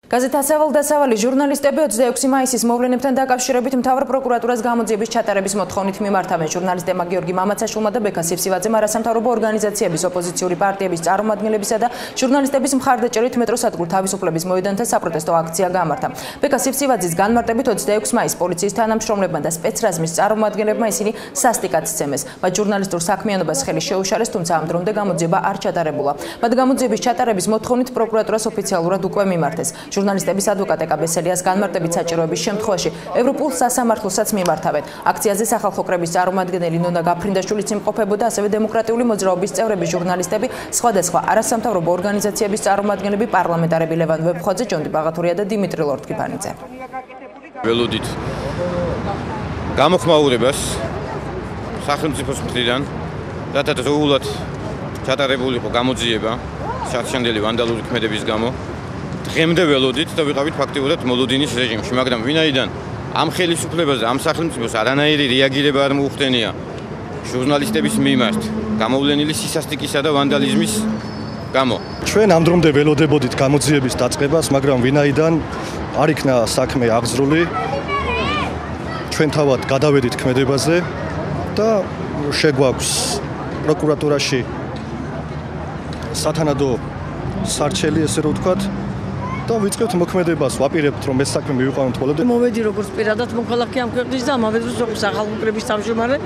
გაზეთ დასავალი ჟურნალისტები 26 მაისის მოვლენებთან დაკავშირებით მთავარ პროკურატურას გამოძიების ჩატარების მოთხოვნით მიმართავენ. ჟურნალისტებმა გიორგი მამაცაშვილმა და ბექა სიფსივაძემ არასამთავრობო ორგანიზაციების, ოპოზიციური პარტიების წარმომადგენლებისა და ჟურნალისტების მხარდაჭერით მეტროსადგურ თავისუფლების მოედანთან საპროტესტო აქცია გამართა. ბექა სიფსივაძის განმარტებით 26 მაისს პოლიციის თანამშრომლებმა და სპეცრაზმის წარმომადგენლებმა ისინი სასტიკად სცემეს. მათ ჟურნალისტურ საქმიანობას ხელი შეუშალეს, თუმცა ამ დრომდე გამოძიება არ ჩატარებულა. მათ გამოძიების ჩატარების მოთხოვნით პროკურატურას ოფიციალურად უკვე მიმართეს. ჟურნალისტების ადვოკატ ეკაბესელიას განმარტებით საჭიროების შემთხვევაში ევროპულ სასამართლოსაც მიმართავენ. აქციაზე სახალხო კრების წარმომადგენელი ნონა გაფრინდაშვილიც იმყოფებოდა, ასევე დემოკრატიული მოძრაობის წევრები, ჟურნალისტები, სხვადასხვა არასამთავრობო ორგანიზაციების წარმომადგენლები, პარლამენტარები ლევან ვებხოძე, ჯონდი ბაღათურია და დიმიტრი ლორთქიფანიძე. ველოდით გამოხმაურებას სახელმწიფოს მხრიდან, რათა დროულად ჩატარებული იყო გამოძიება შარშანდელი ვანდალური ქმედების გამო. დღემდე ველოდით და ვიყავით ფაქტიურად მოლოდინის რეჟიმში, მაგრამ ვინაიდან ამ ხელისუფლებაზე, ამ სახელმწიფოს არანაირი რეაგირება არ მოუხდენია ჟურნალისტების მიმართ გამოვლენილი სისასტიკისა და ვანდალიზმის გამო. ჩვენ ამ დრომდე ველოდებოდით გამოძიების დაწყებას, მაგრამ ვინაიდან არ იქნა საქმე აღძრული, ჩვენ თავად გადავედით ქმედებაზე და შეგვაქვს პროკურატურაში სათანადო სარჩელი, ესე რომ ვთქვათ, და ვიწყებთ მოქმედებას, ვაპირებთ რომ ეს საქმე მივიყვანოთ ბოლომდე. მოვედი როგორც პირადად მოქალაქე ამ ქვეყნის და ამავე დროს როგორც სახალხო კრების თავმჯდომარე,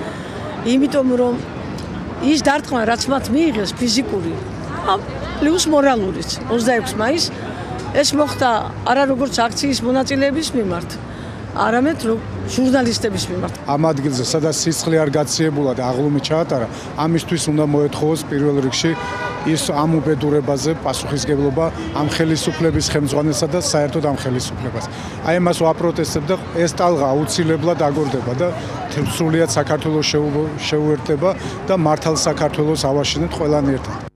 იმიტომ რომ ის დარტყმა, რაც მათ მიიღეს ფიზიკური, პლუს მორალურიც 26 მაისს ეს მოხდა არა როგორც აქციის მონაწილეების მიმართ, არამედ ჟურნალისტების მიმართ. ამ ადგილზე, სადაც სიცხლე არ გაციებულა და აღლუმი ჩაატარა, ამისთვის უნდა მოეთხოვოს პირველ რიგში ის ამ უბედურებაზე პასუხისგებლობა ამ ხელისუფლების ხელმძღვანელსა და საერთოდ ამ ხელისუფლებას. აი ამას ვაპროტესტებ და ეს ტალღა აუცილებლად აგორდება და სრულიად საქართველოს შეუერთდება და მართალ საქართველოს ავაშენებთ ყველანი ერთად.